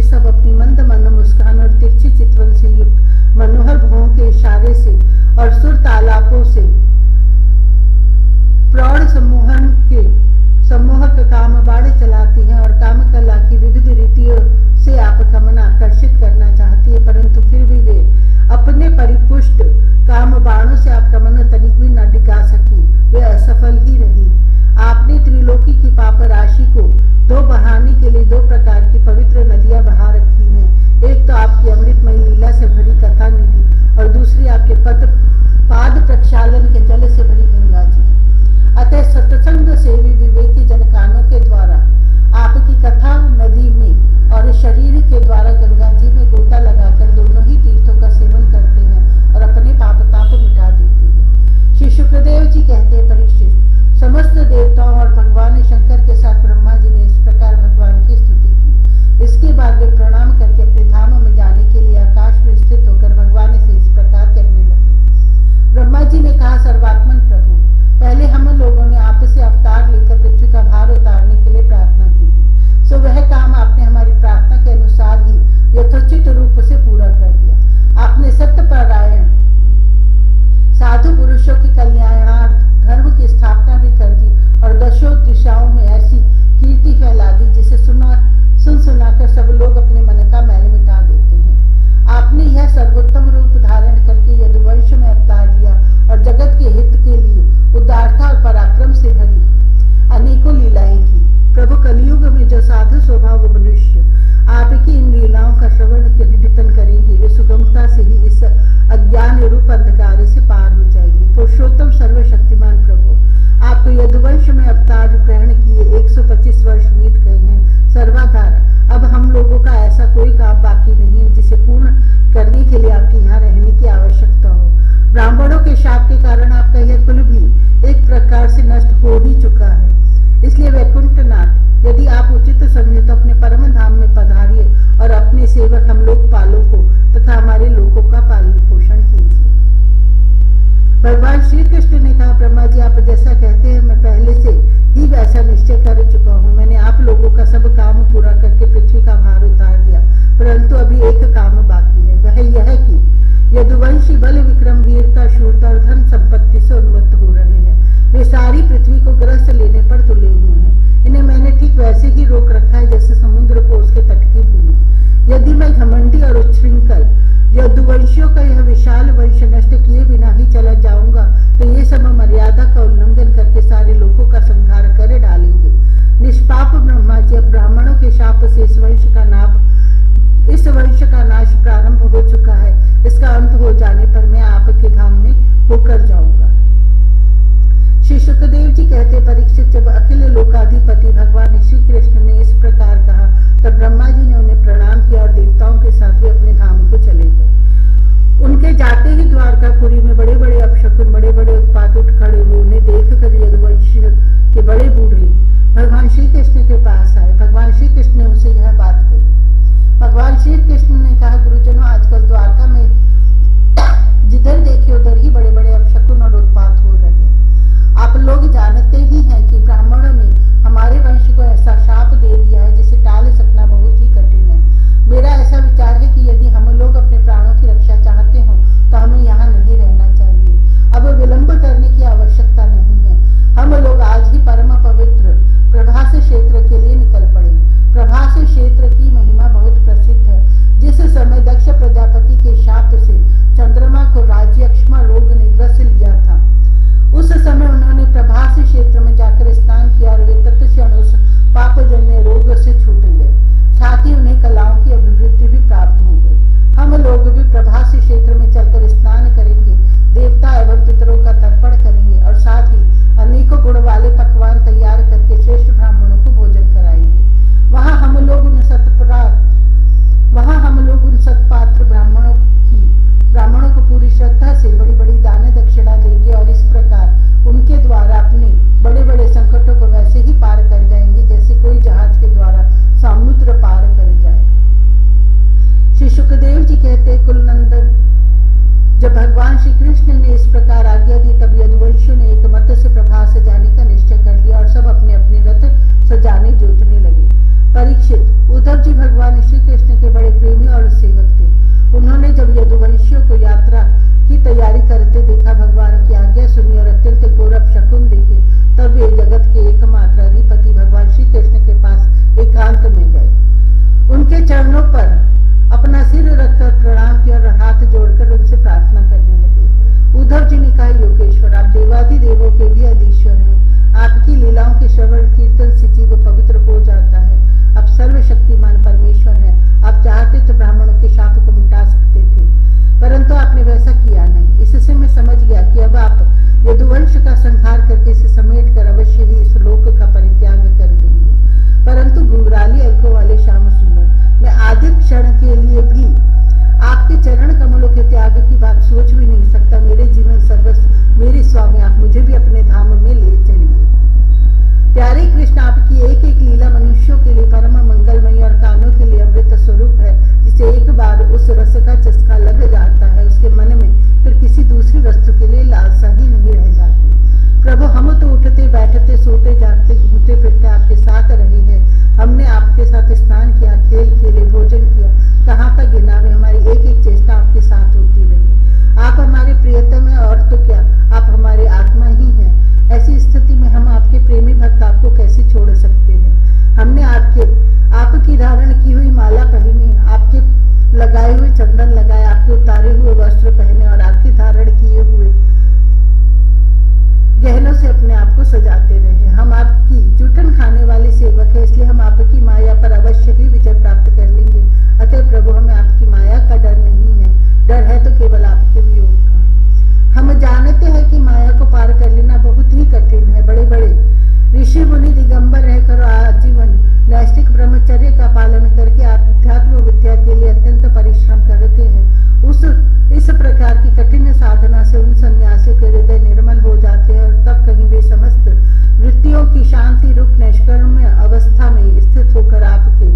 सब अपनी मंद मंद मुस्कान और तिरछी चितवन से युक्त मनोहर भुवों के इशारे से और सुर तालापों से प्रौढ़ सम्मोहक काम बाढ़ चलाती हैं और काम कला की विविध रीतियों से आपका मन आकर्षित करना चाहती है, परंतु फिर भी वे अपने परिपुष्ट काम बाणों से आपका मन तनिक भी न डिगा सकी, वे असफल ही रही। आपने त्रिलोकी की पाप राशि को दो बहाने के लिए दो प्रकार की पवित्र नदियां बहा रखी हैं। एक तो आपकी अमृतमयी लीला से भरी कथा निधि और दूसरी आपके पाद प्रक्षालन के जल से भरी गंगा जी। अतः सत्संग सेवी विवेकी जनकानों के द्वारा आपकी कथा नदी में और शरीर के द्वारा गंगा जी में गोता लगाकर दोनों ही तीर्थों का सेवन करते हैं और अपने पाप ताप मिटा देते हैं। श्री शुक्रदेव जी कहते हैं, परीक्षित, समस्त देवताओं और भगवान शंकर के साथ ब्रह्मा जी ने इस प्रकार भगवान की स्तुति की। इसके बाद वे प्रणाम करके अपने धामों में जाने के लिए आकाश में स्थित होकर भगवान से इस प्रकार कहने लगे। ब्रह्मा जी ने कहा, सर्वात्मन प्रभु, पहले हम लोगों ने आपसे अवतार लेकर पृथ्वी का भार उतारने के लिए प्रार्थना की थी, सो वह काम आपने हमारी प्रार्थना के अनुसार ही यथोचित रूप से पूरा कर दिया। आपने सत्यपरायण साधु पुरुषों की कल्याणार्थ धर्म की स्थापना भी कर दी और दशों दिशाओं में ऐसी कीर्ति फैला दी जिसे सुनाकर सब लोग अपने मन का मैल मिटा देते हैं। आपने यह सर्वोत्तम रूप धारण करके यदुवंश में अवतार लिया और जगत के हित के लिए उदारता और पराक्रम से भरी अनेकों लीलाएं की। प्रभु, कलियुग में जो साधु स्वभाव मनुष्य आपकी इन लीलाओं का श्रवण कीर्तन करेंगे, वे सुगमता से ही इस अज्ञान रूप अंधकार से पार हो जाएंगे। पुरुषोत्तम सर्वशक्तिमान प्रभु, आपको यदुवंश में अवतार ग्रहण किए 125 वर्ष बीत गए हैं। सर्वाधार, अब हम लोगों का ऐसा कोई काम बाकी नहीं है जिसे पूर्ण करने के लिए आपके यहाँ रहने की आवश्यकता हो। ब्राह्मणों के शाप के कारण आपका यह कुल भी एक प्रकार से नष्ट हो ही चुका है। इसलिए वैकुंठनाथ, यदि आप उचित समझे तो अपने परम धाम में पधारिए और अपने सेवक हम लोकपालों को तथा हमारे लोगों का पालन पोषण कीजिए। भगवान श्री कृष्ण ने कहा, ब्रह्मा जी, आप जैसा कहते हैं मैं पहले से ही वैसा निश्चय कर चुका हूँ। मैंने आप लोगों का सब काम पूरा करके पृथ्वी का भार उतार दिया, परंतु अभी एक काम बाकी है। वह यह कि यदुवंशी बल विक्रम वीरता शूरता और धन संपत्ति से उन्मत्त हो रहे हैं। वे सारी पृथ्वी को ग्रस्त लेने पर तुले हुए हैं। इन्हें मैंने ठीक वैसे ही रोक रखा है जैसे समुद्र को उसके तट की भूमि। यदि मैं घमंडी और उच्छृंखल यदुवंशियों का यह विशाल वंश नष्ट किए बिना ही चला जाऊंगा तो ये सब मर्यादा का उल्लंघन करके सारे लोगों का संहार कर डालेंगे। निष्पाप ब्रह्मा जी, अब ब्राह्मणों के शाप से इस वंश का नाश प्रारंभ हो चुका है। इसका अंत हो जाने पर मैं आपके धाम में होकर जाऊंगा। श्री सुखदेव जी कहते, परीक्षित, जब अखिल लोकाधिपति भगवान श्री कृष्ण ने इस प्रकार कहा तब ब्रह्मा जी ने उन्हें प्रणाम किया और देवताओं के साथ वे अपने धाम को चले गए। उनके जाते ही द्वारकापुरी में बड़े बड़े अपशकुन, बड़े बड़े उत्पात उठ खड़े हुए। उन्हें देखकर यदुवंश के बड़े बूढ़े भगवान श्री कृष्ण के पास आए। भगवान श्री कृष्ण ने उनसे यह बात कही। भगवान श्री कृष्ण ने कहा, गुरुजनों, आजकल द्वारका में जिधर देखे उधर ही बड़े बड़े अपशकुन शांति रूप निष्कर्म अवस्था में स्थित होकर आपके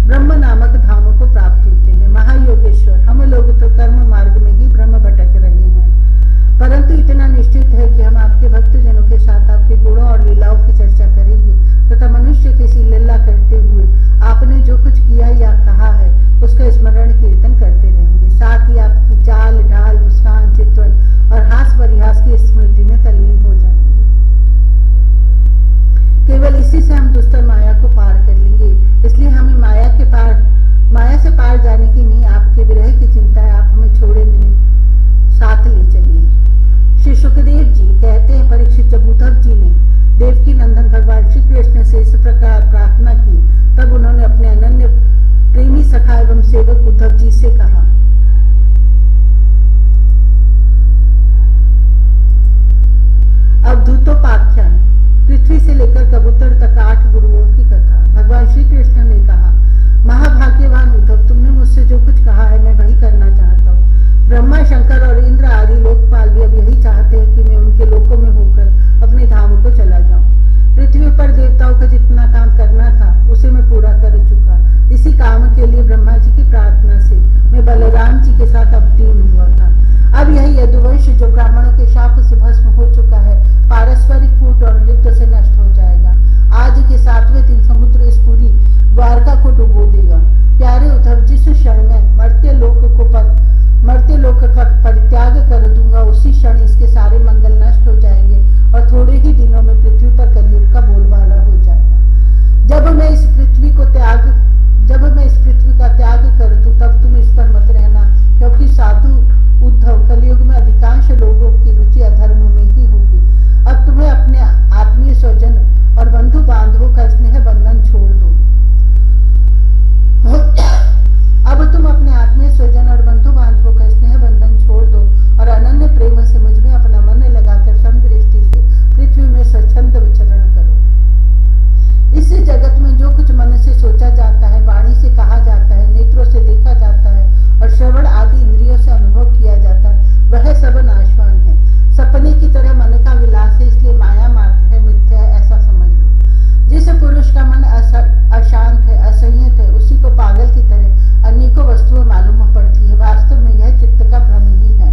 ब्रह्म नामक धामों को प्राप्त होते हैं। महायोगेश्वर, हम लोग तो कर्म मार्ग में ही ब्रह्म भटक रहे हैं, परंतु इतना निश्चित है कि हम आपके भक्तजनों के साथ आपके गुणों और लीलाओं की चर्चा करेंगे तथा मनुष्य की लीला करते हुए आपने जो कुछ किया या कहा है उसका स्मरण कीर्तन करते रहेंगे। साथ ही आपकी चाल ढाल, मुस्कान, चित्वन और हास परिहास की स्मृति में तल्लीन हो जाएंगे। केवल इसी से हम दुष्ट माया को पार कर लेंगे। इसलिए हमें माया से पार जाने की नहीं, आपके विरह की चिंता है। आप हमें छोड़े नहीं, साथ ले चलिए। श्री सुखदेव जी कहते हैं, परीक्षित जब उद्धव जी ने देवकी नंदन भगवान श्री कृष्ण से इस प्रकार प्रार्थना की, तब उन्होंने अपने अनन्य प्रेमी सखा एवं सेवक उद्धव जी से कहा, अवधूतोपाख्यान, पृथ्वी से लेकर कबूतर तक 8 गुरुओं की कथा। भगवान श्री कृष्ण ने कहा, महाभाग्यवान उद्धव, तुमने मुझसे जो कुछ कहा है मैं वही करना चाहता हूँ। ब्रह्मा, शंकर और इंद्र आदि लोकपाल भी अब यही चाहते हैं कि मैं उनके लोकों में होकर अपने धामों को चला जाऊं। पृथ्वी पर देवताओं का जितना काम करना था उसे मैं पूरा कर चुका। इसी काम के लिए ब्रह्मा जी की प्रार्थना से मैं बलराम जी के साथ अवतीर्ण हुआ था। अब यही यदुवंश जो ब्राह्मणों के शाप से भस्म हो चुका है, पारस्परिक फूट और युद्ध से नष्ट हो जाएगा। आज के 7वें दिन समुद्र इस पूरी द्वारका को डुबो देगा। प्यारे उद्धव, जिस क्षण में मर्त्य लोक का परित्याग कर दूंगा, उसी क्षण इसके सारे मंगल नष्ट हो जाएंगे और थोड़े ही दिनों में पृथ्वी पर कलयुग का बोलबाला हो जाएगा। जब मैं इस पृथ्वी का त्याग कर दूं, तब तुम इस पर मत रहना, क्योंकि साधु उद्धव, कलयुग में अधिकांश लोगों की रुचि अधर्म में ही होगी। अब तुम्हें अपने आत्मीय स्वजन और बंधु बांधवों का स्नेह बंधन छोड़ दो। अब तुम अपने आत्मीय स्वजन और बंधु बांधवों का स्नेह बंधन छोड़ दो और अनन्य प्रेम से मुझ में अपना मन लगाकर समदृष्टि से पृथ्वी में स्वच्छंद विचरण करो। इस जगत में जो कुछ मन से सोचा जाता है, वाणी से कहा जाता है, नेत्रों से देखा जाता है और श्रवण आदि इंद्रियों से अनुभव किया जाता है, वह सब नाशवान है। सपने की तरह मन का विलास है, इसलिए माया मात्र है, मिथ्या है, ऐसा समझ लो। जिस पुरुष का मन अशांत है, असंयत है, उसी को पागल की तरह अनेकों वस्तुएं मालूम पड़ती है। वास्तव में यह चित्त का भ्रम ही है।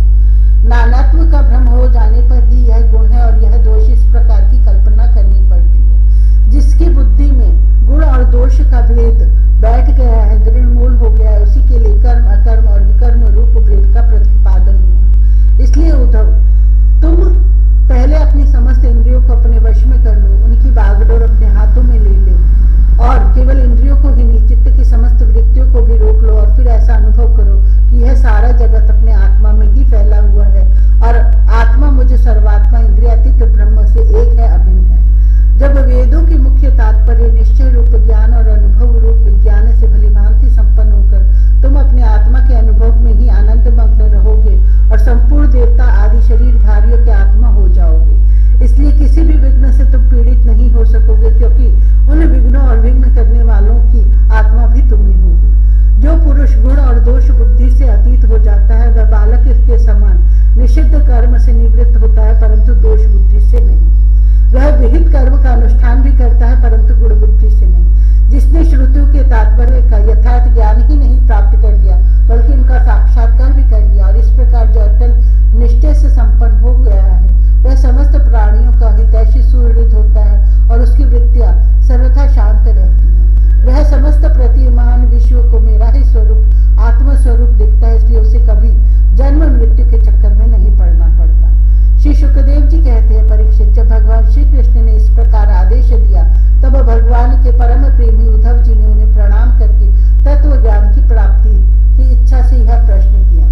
नानात्व का भ्रम हो जाने पर ही यह गुण है और यह दोष, इस प्रकार की कल्पना करनी पड़ती है। जिसकी बुद्धि में गुण और दोष का भेद बैठ गया है, दृढ़मूल हो गया है, उसी के लिए कर्म, अकर्म और विकर्म रूप भेद का प्रतिपादन हुआ। इसलिए उद्धव, तुम पहले अपनी समस्त इंद्रियों को अपने वश में कर लो, उनकी बागडोर अपने हाथों में ले लो और केवल इंद्रियों को ही नहीं, चित्त की समस्त वृत्तियों को भी रोक लो और फिर ऐसा अनुभव करो कि यह सारा जगत अपने आत्मा में ही फैला हुआ है और आत्मा मुझ सर्वात्मा इंद्रियातीत ब्रह्म से एक है, अभिन्न है। जब वेदों की मुख्य तात्पर्य निश्चय रूप ज्ञान और अनुभव रूप विज्ञान से भलीभांति संपन्न होकर तुम अपने आत्मा के अनुभव में ही आनंदमग्न रहोगे और संपूर्ण देवता आदि शरीरधारियों के आत्मा हो जाओगे। इसलिए किसी भी विघ्न से तुम पीड़ित नहीं हो सकोगे, क्योंकि उन विघ्नों और विघ्न करने वालों की आत्मा भी तुम ही होगी। जो पुरुष गुण और दोष बुद्धि से अतीत हो जाता है, वह बालक के समान निषिद्ध कर्म से निवृत्त होता है, परंतु दोष बुद्धि से नहीं। वह विहित कर्म का अनुष्ठान भी करता है, परंतु गुण बुद्धि से नहीं। जिसने श्रुतियों के तात्पर्य का यथार्थ ज्ञान ही नहीं प्राप्त कर लिया, बल्कि इनका साक्षात्कार भी कर लिया और इस प्रकार जो अटल निश्चय से संपन्न हो गया है, वह समस्त प्राणियों का हितैषी सुहृद होता है और उसकी वृत्तियां सर्वथा शांत रहती हैं। वह समस्त प्रतिमान विश्व को मेरा ही स्वरूप, आत्मस्वरूप दिखता है, इसलिए उसे कभी जन्म मृत्यु के चक्कर में नहीं पड़ना पड़ता। श्री सुखदेव जी कहते हैं, परीक्षित, जब भगवान श्री कृष्ण ने इस प्रकार आदेश दिया, तब भगवान के परम प्रेमी उद्धव जी ने उन्हें प्रणाम करके तत्व ज्ञान की प्राप्ति की इच्छा से यह प्रश्न किया।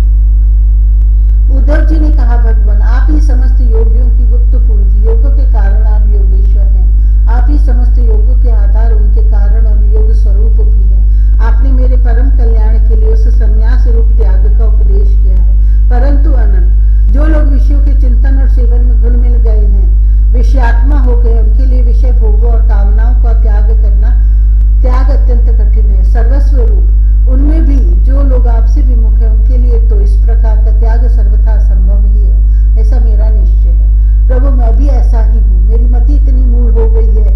उद्धव जी ने कहा, भगवान, आप ही समस्त योगियों की गुप्त पूंजी, योगों के कारण आप योगेश्वर हैं। आप ही समस्त योगों के आधार, उनके कारण और योग स्वरूप भी हैं। आपने मेरे परम कल्याण के लिए उस संन्यास रूप त्याग का उपदेश किया है। परंतु अनंत, जो लोग विषयों के चिंतन और सेवन में घुल मिल गए हैं, विषयात्मा हो गए, उनके लिए विषय भोगों और कामनाओं का त्याग अत्यंत कठिन है। सर्वस्व रूप उनमें भी जो लोग आपसे विमुख है, उनके लिए तो इस प्रकार का त्याग सर्वथा असंभव ही है, ऐसा मेरा निश्चय है। प्रभु, मैं भी ऐसा ही हूँ। मेरी मति इतनी मूढ़ हो गई है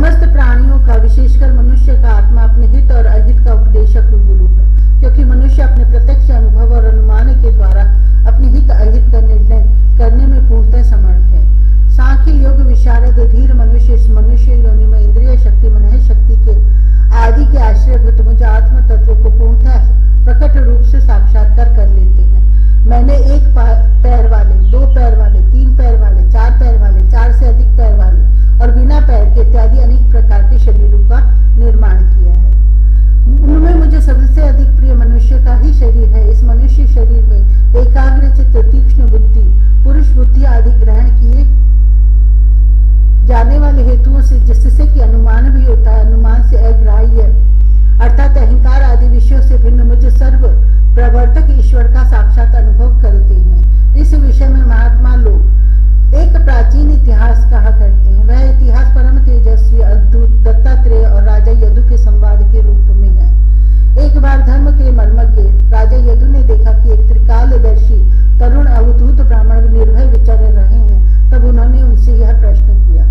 समस्त प्राणियों का, विशेषकर मनुष्य का आत्मा अपने हित और अहित का उपदेशक गुरु है, क्योंकि मनुष्य अपने प्रत्यक्ष अनुभव और अनुमान के द्वारा अपने हित अहित का निर्णय करने में पूर्णतः समर्थ है। सांख्य योग विशारद धीर मनुष्य इस मनुष्य योनि में इंद्रिय शक्ति, मन शक्ति के आदि के आश्रयभूत मुझ आत्म तत्व को पूर्णतः प्रकट रूप से साक्षात्कार कर लेते हैं। मैंने एक पैर वाले, 2 पैर वाले, 3 पैर वाले, 4 पैर वाले, 4 से अधिक पैर वाले और बिना पैर के इत्यादि अनेक प्रकार के शरीरों का निर्माण किया है। उनमें मुझे सबसे अधिक प्रिय मनुष्य का ही शरीर है। इस मनुष्य शरीर में एकाग्रचित्त, तीक्ष्ण बुद्धि, पुरुष बुद्धि आदि ग्रहण किए जाने वाले हेतुओं से, जिससे कि अनुमान भी होता है, अनुमान से अग्राह्य अर्थात अहंकार आदि विषयों से भिन्न मुझ सर्व प्रवर्तक ईश्वर का साक्षात अनुभव करते हैं। इस विषय में महात्मा लोग एक प्राचीन इतिहास कहा करते हैं। वह इतिहास परम तेजस्वी अद्भुत दत्तात्रेय और राजा यदु के संवाद के रूप में है। एक बार धर्म के मर्मज्ञ राजा यदु ने देखा कि एक त्रिकालदर्शी तरुण अवधूत ब्राह्मण निर्भय विचर रहे हैं। तब उन्होंने उनसे यह प्रश्न किया।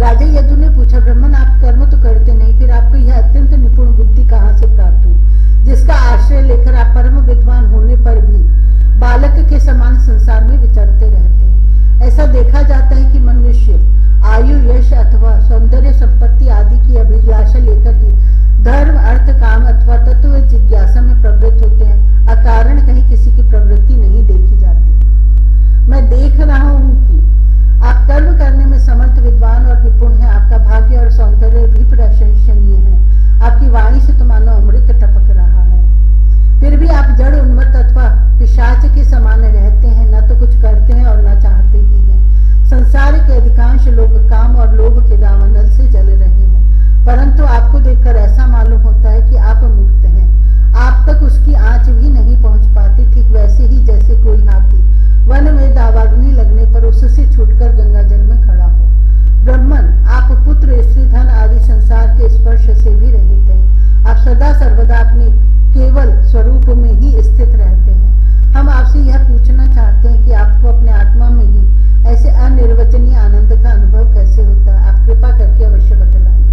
राजा यदु ने पूछा, ब्राह्मण आप कर्म तो करते नहीं, फिर आपको यह अत्यंत निपुण बुद्धि कहाँ से प्राप्त हुई, जिसका आश्रय लेकर आप परम विद्वान होने पर भी बालक के समान संसार में विचरते रहते हैं। ऐसा देखा जाता है कि मनुष्य आयु, यश अथवा सौंदर्य संपत्ति आदि की अभिलाषा लेकर ही धर्म, अर्थ, काम अथवा तत्व जिज्ञासा में प्रवृत्त होते हैं। अकारण कहीं किसी की प्रवृत्ति नहीं देखी जाती। मैं देख रहा हूँ कि आप कर्म करने में समर्थ, विद्वान और निपुण हैं। आपका भाग्य और सौंदर्य भी प्रशंसनीय है। आपकी वाणी से तो मानो अमृत टपक रहा है। फिर भी आप जड़, उन्मत्त अथवा पिशाच के समान रहते हैं, न तो कुछ करते हैं और न चाहते ही हैं। संसार के अधिकांश लोग काम और लोभ के दावानल से जल रहे हैं, परंतु आपको देखकर ऐसा मालूम होता है कि आप मुक्त हैं। आप तक उसकी आंच भी नहीं पहुंच पाती। ठीक वैसे ही जैसे कोई हाथी वन में दावाग्नि लगने पर उससे छूटकर गंगा जल में खड़ा हो। ब्राह्मण, आप पुत्र, स्त्री, धन आदि संसार के स्पर्श से भी रहित हैं। आप सदा सर्वदा अपने केवल स्वरूप में ही स्थित रहते हैं। हम आपसे यह पूछना चाहते हैं कि आपको अपने आत्मा में ही ऐसे अनिर्वचनीय आनंद का अनुभव कैसे होता है। आप कृपा करके अवश्य बतलाइए।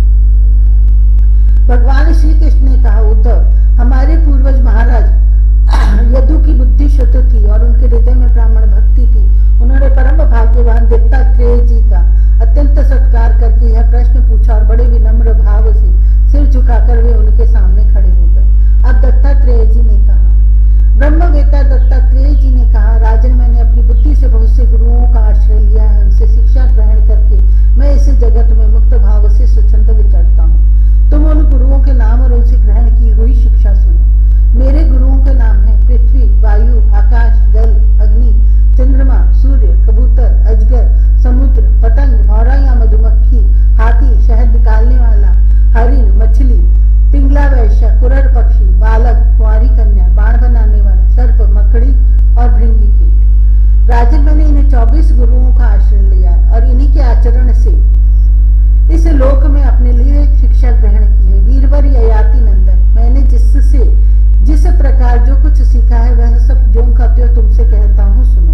भगवान श्री कृष्ण ने कहा, उद्धव, हमारे पूर्वज महाराज यदु की बुद्धि शुद्ध थी और उनके हृदय में ब्राह्मण भक्ति थी। उन्होंने परम भाग्यवान दत्तात्रेय जी का अत्यंत सत्कार करके यह प्रश्न पूछा और बड़े विनम्र भाव से सिर झुकाकर वे उनके सामने खड़े हो गए। अब दत्तात्रेय जी ने कहा, ब्रह्मवेत्ता दत्तात्रेय जी ने कहा, राजन, मैंने अपनी बुद्धि से बहुत से गुरुओं का आश्रय लिया है। उनसे शिक्षा ग्रहण करके मैं इस जगत में मुक्त भाव से स्वच्छंद विचरता हूँ। तुम उन गुरुओं के नाम और उनसे ग्रहण की हुई शिक्षा सुनो। मेरे गुरुओं के नाम है पृथ्वी, वायु, आकाश, जल, अग्नि, चंद्रमा, सूर्य, कबूतर, अजगर, समुद्र, पतंग, भौरा या मधुमक्खी, हाथी, शहद निकालने वाला, हरिण, मछली, पिंगला वैश्य, कुरर पक्षी, बालक, कुंवारी कन्या, बाण बनाने वाला, सर्प, मकड़ी और भृंगी कीट। राजन, मैंने इन्हें 24 गुरुओं का आश्रय लिया है और इन्हीं के आचरण से इस लोक में अपने लिए शिक्षा ग्रहण की है। वीरवर ययाति नंदन, मैंने जिससे जिस प्रकार जो कुछ सीखा है वह सब ज्यों का त्यों तुमसे कहता हूँ, सुनो।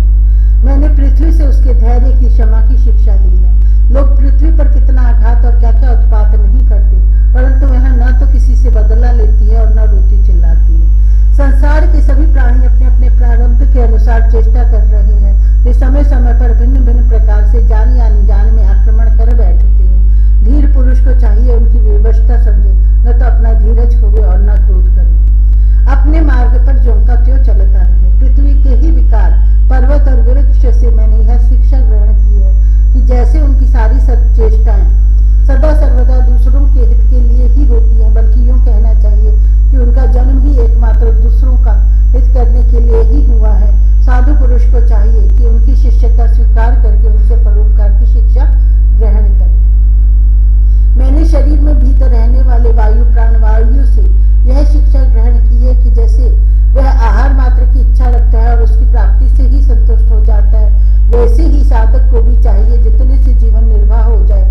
मैंने पृथ्वी से उसके धैर्य की, क्षमा की शिक्षा ली है। लोग पृथ्वी पर कितना आघात और क्या क्या उत्पात नहीं करते, परंतु वह न तो किसी से बदला लेती है और न रोती चिल्लाती है। संसार के सभी प्राणी अपने अपने प्रारब्ध के अनुसार चेष्टा कर रहे हैं। वे समय समय पर भिन्न भिन्न प्रकार से जान या अनजान में आक्रमण कर बैठते हैं। धीर पुरुष को चाहिए उनकी विवशता समझे, न तो अपना धीरज खोवे और न क्रोध करे। अपने मार्ग पर ज्यों का त्यों चलता रहे। पृथ्वी के ही विकार, पर्वत और वृक्ष से मैंने यह शिक्षा ग्रहण की है कि जैसे उनकी सारी सच्चेष्टाएं सदा सर्वदा दूसरों के हित के लिए ही होती हैं, बल्कि यूं कहना चाहिए कि उनका जन्म ही एकमात्र दूसरों का हित करने के लिए ही हुआ है। साधु पुरुष को चाहिए कि उनकी शिष्यता स्वीकार करके उनसे परोपकार की शिक्षा ग्रहण करे। मैंने शरीर में भीतर रहने वाले वायु, प्राणवायु से यह शिक्षा ग्रहण की है कि जैसे वह आहार मात्र की इच्छा रखता है और उसकी प्राप्ति से ही संतुष्ट हो जाता है, वैसे ही साधक को भी चाहिए जितने से जीवन निर्वाह हो जाए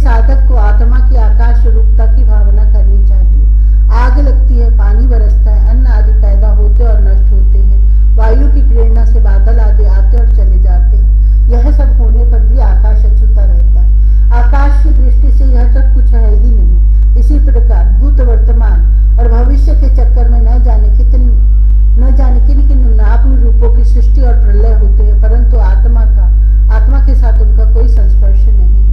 साधक को आत्मा की आकाश रूपता की भावना करनी चाहिए। आग लगती है, पानी बरसता है, अन्न आदि पैदा होते और नष्ट होते हैं, वायु की प्रेरणा से बादल आदि आते और चले जाते हैं। यह सब होने पर भी आकाश अछूता रहता है। आकाश की दृष्टि से यह सब कुछ है ही नहीं। इसी प्रकार भूत, वर्तमान और भविष्य के चक्कर में न जाने किन किन नाम रूपों की सृष्टि और प्रलय होते हैं, परंतु आत्मा के साथ उनका कोई संस्पर्श नहीं है।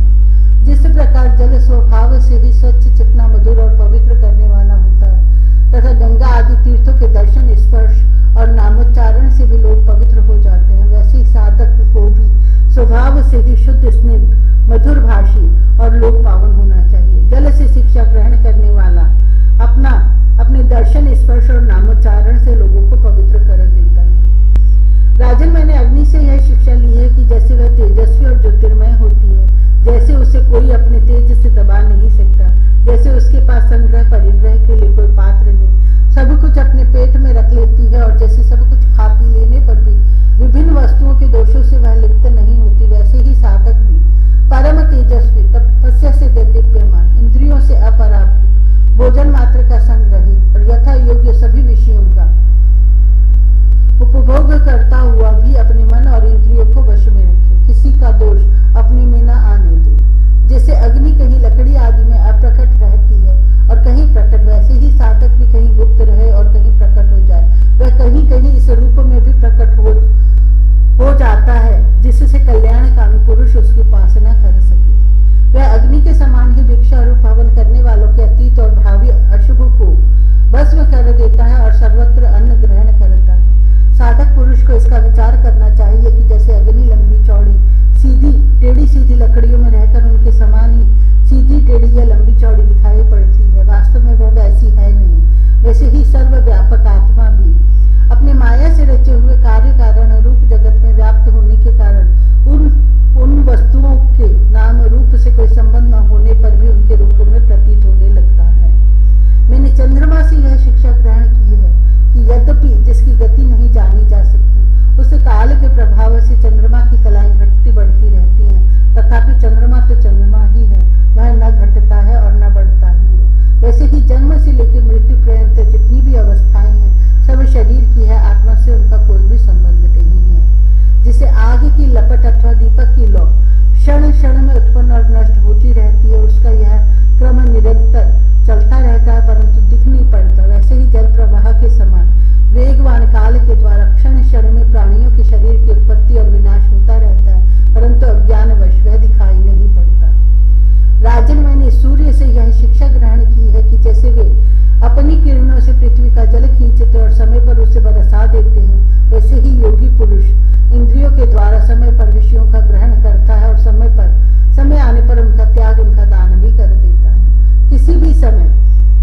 जिस प्रकार जल स्वभाव से ही स्वच्छ, चिकना, मधुर और पवित्र करने वाला होता है तथा गंगा आदि तीर्थों के दर्शन, स्पर्श और नामोच्चारण से भी लोग पवित्र हो जाते हैं, वैसे ही साधक को भी स्वभाव से ही शुद्ध, स्निग्ध, मधुर भाषी और लोक पावन होना चाहिए। जल से शिक्षा ग्रहण करने वाला अपने दर्शन, स्पर्श और नामोच्चारण से लोगों को पवित्र कर देता है। राजन, मैंने अग्नि से यह शिक्षा ली है कि जैसे वह तेजस्वी और ज्योतिर्मय होती है, जैसे उसे कोई अपने तेज से दबा नहीं सकता, जैसे उसके पास संग्रह परिग्रह के लिए कोई पात्र नहीं, सब कुछ अपने पेट में रख लेती है, और जैसे सब कुछ खा पी लेने पर भी विभिन्न वस्तुओं के दोषों से वह लिप्त नहीं होती, वैसे ही साधक भी परम तेजस्वी, तपस्या से दिव्यमान, इंद्रियों से अपराभूत, भोजन मात्र का संग रहित और यथा योग्य सभी विषयों का उपभोग करता हुआ भी अपने मन और इंद्रियों को वश में रखे, किसी का दोष अपने में न आने दे। जैसे अग्नि कहीं लकड़ी आदि में अप्रकट रहती है और कहीं प्रकट, वैसे ही साधक भी कहीं गुप्त रहे और कहीं प्रकट हो जाए। वह कहीं कहीं इस रूप में भी प्रकट हो जाता है, जिससे कल्याणकामी पुरुष उसकी उपासना कर सके। वह अग्नि के समान ही वृक्षारूप हवन करने वालों के अतीत और भावी अशुभ को भस्म कर देता है और सर्वत्र अन्न ग्रहण करता है। साधक पुरुष को इसका विचार करना चाहिए कि जैसे अग्नि लंबी चौड़ी सीधी टेढ़ी सीधी लकड़ियों में रहकर उनके समान ही सीधी टेढ़ी या लंबी चौड़ी दिखाई पड़ती है, वास्तव में वह वैसी है नहीं। वैसे ही सर्वव्यापक आत्मा भी अपने माया से रचे हुए कार्य कारण रूप जगत में व्याप्त होने के कारण उन वस्तुओं के नाम रूप से कोई संबंध न होने पर भी उनके रूप में प्रतीत होने लगता है। मैंने चंद्रमा से यह शिक्षा ग्रहण की है कि यद्यपि जिसकी गति नहीं जानी जा सकती, उस काल के प्रभाव से चंद्रमा की कलाएं घटती बढ़ती रहती हैं, तथापि चंद्रमा तो चंद्रमा ही है, वह न घटता है और न बढ़ता ही है। वैसे ही जन्म से लेकर मृत्यु पर्यंत जितनी भी अवस्थाएं हैं, सब शरीर की है, आत्मा से उनका कोई भी संबंध नहीं है। जिसे आग की लपट अथवा दीपक की लौ क्षण क्षण में उत्पन्न और नष्ट होती रहती है, उसका यह क्रम निरंतर चलता रहता है परंतु दिख नहीं पड़ता, वैसे ही जल प्रवाह के समान वेगवान काल के द्वारा क्षण क्षण में प्राणियों के शरीर की उत्पत्ति और विनाश होता रहता है, परंतु अज्ञानवश वह दिखाई नहीं पड़ता। राजन, मैंने सूर्य से यह शिक्षा ग्रहण की है कि जैसे वे अपनी किरणों से पृथ्वी का जल खींचते और समय पर उसे बरसा देते हैं, वैसे ही योगी पुरुष इंद्रियों के द्वारा समय पर विषयों का ग्रहण करता है और समय आने पर उनका त्याग, उनका दान भी कर देता है। किसी भी समय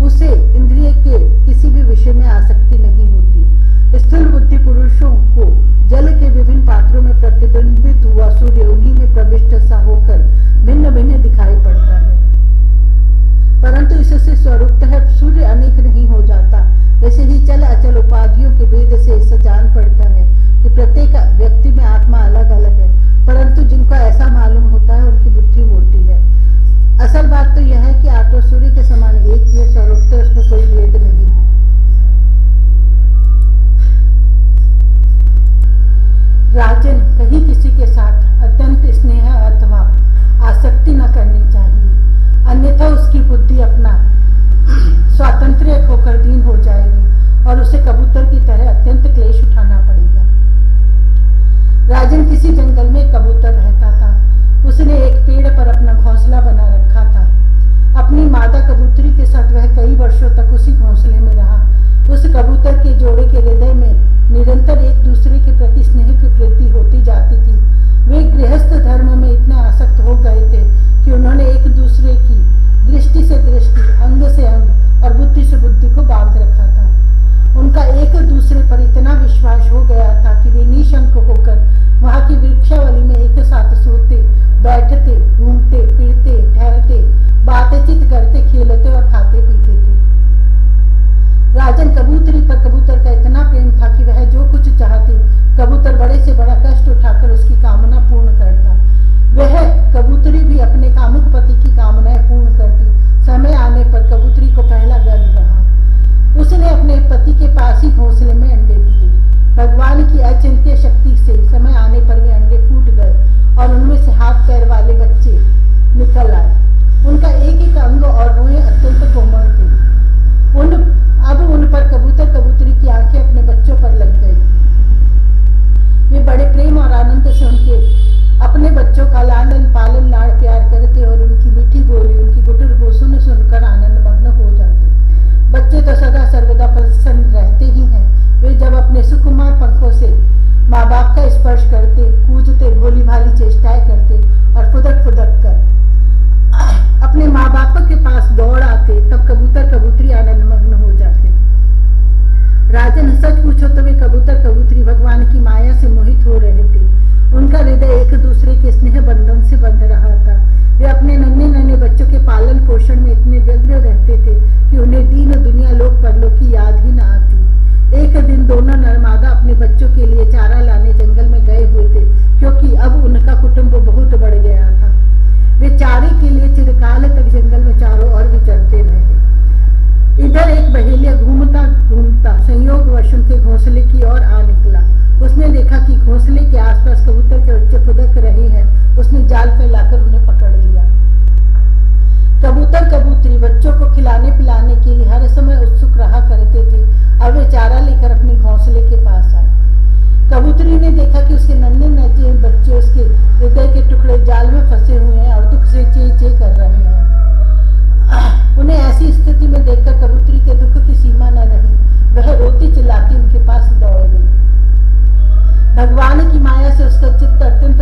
उसे इंद्रिय के किसी भी विषय में आसक्ति नहीं होती। स्थूल बुद्धि पुरुषों को जल के विभिन्न पात्रों में प्रतिबिंबित हुआ सूर्य उन्हीं में प्रविष्ट सा होकर भिन्न भिन्न दिखाई पड़ता है, परंतु इससे स्वरूपतः सूर्य अनेक नहीं हो जाता। वैसे ही चल अचल उपाधियों के भेद से इससे जान पड़ता है कि प्रत्येक व्यक्ति में आत्मा अलग अलग है, परंतु जिनको ऐसा मालूम होता है उनकी बुद्धि मोटी है। असल बात तो यह है कि आत्मा सूर्य के समान एक ही है, स्वरूपतः उसमें कोई भेद नहीं है। राजन, कहीं किसी के साथ अत्यंत स्नेह अथवा आसक्ति न करनी चाहिए, अन्यथा उसकी बुद्धि अपना स्वातंत्र्य खोकर दीन हो जाएगी और उसे कबूतर की तरह अत्यंत क्लेश उठाना पड़ेगा। राजन, किसी जंगल में कबूतर रहता था। उसने एक पेड़ पर अपना घोंसला बना रखा था। अपनी मादा कबूतरी के साथ वह कई वर्षों तक उसी घोंसले में रहा। उस कबूतर के जोड़े के हृदय में निरंतर एक दूसरे के प्रति स्नेह की वृद्धि होती जाती थी। वे गृहस्थ धर्म में इतने आसक्त हो गए थे कि उन्होंने एक दूसरे की दृष्टि से दृष्टि, अंग से अंग और बुद्धि से बुद्धि को बांध रखा था। उनका एक दूसरे पर इतना विश्वास हो गया था कि वे निशंक होकर वहां की वृक्षावली में एक साथ सोते, बैठते, घूमते, फिरते, ठहरते, दौड़ आते तब कबूतर कबूतरी आनंद मग्न हो जाते। राजन, सच पूछो तो वे कबूतर कबूतरी भगवान की माया से मोहित हो रहे थे। उनका हृदय एक दूसरे के स्नेह बंधन से बंध रहा था। वे अपने नन्हे नन्हे बच्चों के पालन पोषण में इतने व्यग्र रहते थे कि उन्हें दीन दुनिया लोक परलोक की याद ही न आती। एक दिन दोनों नरमादा अपने बच्चों के लिए चारा लाने जंगल में गए हुए थे, क्योंकि अब उनका कुटुंब बहुत बढ़ गया था। वे चारे के लिए चिरकाल तक जंगल में चारों ओर विचरते रहे। इधर एक बहेलिया घूमता घूमता संयोगवश उनके घोंसले की ओर आ निकला। उसने देखा कि घोंसले के आसपास कबूतर के बच्चे फुदक रहे हैं। उसने जाल फैलाकर उन्हें पकड़ लिया। कबूतर कबूतरी बच्चों को खिलाने पिलाने के लिए हर समय उत्सुक रहा करते थे। अब वे चारा लेकर अपने घोंसले के पास आए। कबूतरी ने देखा कि उसके नन्हे नन्हे बच्चे उसके हृदय के टुकड़े जाल में फंसे हुए हैं और दुख से चे चे कर रहे हैं। उन्हें ऐसी स्थिति में देखकर कबूतरी के दुख की सीमा न रही। वह रोती चिल्लाती उनके पास दौड़ गई। भगवान की माया से उसका चित्त अत्यंत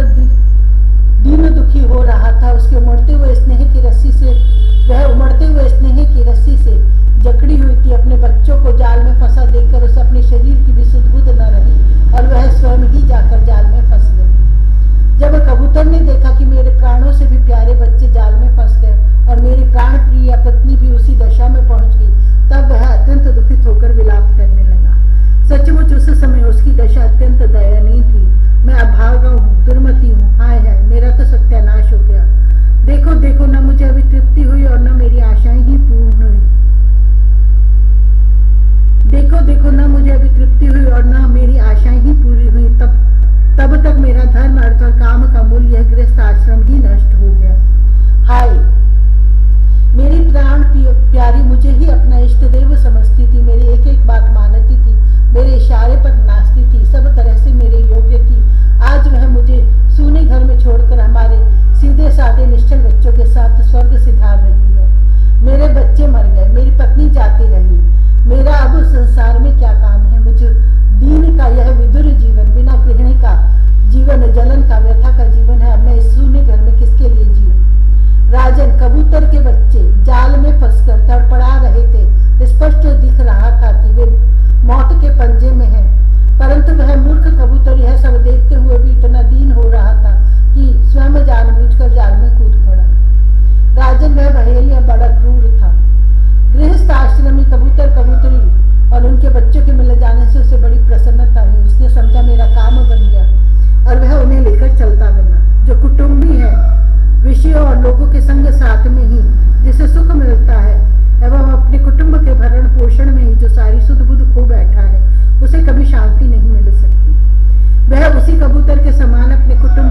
दीन दुखी हो रहा था। उसके उमड़ते हुए स्नेह की रस्सी से जकड़ी हुई थी। अपने बच्चों को जाल में फंसा देखकर उसे अपने शरीर की भी सुध-बुध न रही और वह स्वयं ही जाकर जाल में फंस गई। जब कबूतर ने देखा कि मेरे प्राणों से भी प्यारे बच्चे जाल में फंस गए और मेरी प्राण प्रिय पत्नी भी उसी दशा में पहुंच गई, तब वह अत्यंत दुखित होकर विलाप करने लगा। सचमुच उस समय उसकी दशा अत्यंत दयनीय थी। मैं अभागा हूँ, दुर्मति हूँ, हाय हाय, मेरा तो सत्यानाश हो गया। देखो देखो, न मुझे अभी तृप्ति हुई और न मेरी आशाएं ही पूर्ण हुई। देखो देखो, न मुझे अभी तृप्ति हुई और न मेरी आशाएं ही पूरी हुई। तब तक मेरा धर्म, अर्थ और काम का मूल यह गृहस्थ आश्रम ही नष्ट हो गया। हाय, मेरी प्राण प्यारी मुझे ही अपना इष्ट देव समझती थी। मेरी एक एक बात मानती थी, मेरे इशारे पर नाचती थी, सब तरह से मेरे योग्य थी। आज वह मुझे सूने घर में छोड़कर हमारे सीधे साधे निश्चल बच्चों के साथ स्वर्ग सिधार रही है। मेरे बच्चे मर गए, मेरी पत्नी जाती रही। मेरा अब संसार में क्या काम है? मुझे दीन का यह विदुर जीवन, बिना गृहिणी का जीवन, जलन का, व्यथा का जीवन है। अब मैं इस सूने घर में किसके लिए जीऊं? राजन, कबूतर के बच्चे जाल में फंसकर तड़पड़ा रहे थे। स्पष्ट दिख रहा था कि वे मौत के पंजे में हैं, परंतु वह मूर्ख कबूतर यह सब देखते हुए भी इतना दीन हो रहा था कि स्वयं जानबूझकर जाल में कूद पड़ा। राजन, वह बहेलिया बड़ा क्रूर था। गृहस्थ आश्रमी कबूतर कबूतरी और उनके बच्चों के मिल जाने से उसे बड़ी प्रसन्नता हुई। उसने समझा मेरा काम बन गया और वह उन्हें लेकर चलता बना। जो कुटुंबी है, विषयों और लोगों के संग साथ में ही जिसे सुख मिलता है एवं अपने कुटुंब के भरण पोषण में ही जो सारी सुध बुध खो बैठा है, उसे कभी शांति नहीं मिल सकती। वह उसी कबूतर के समान अपने कुटुंब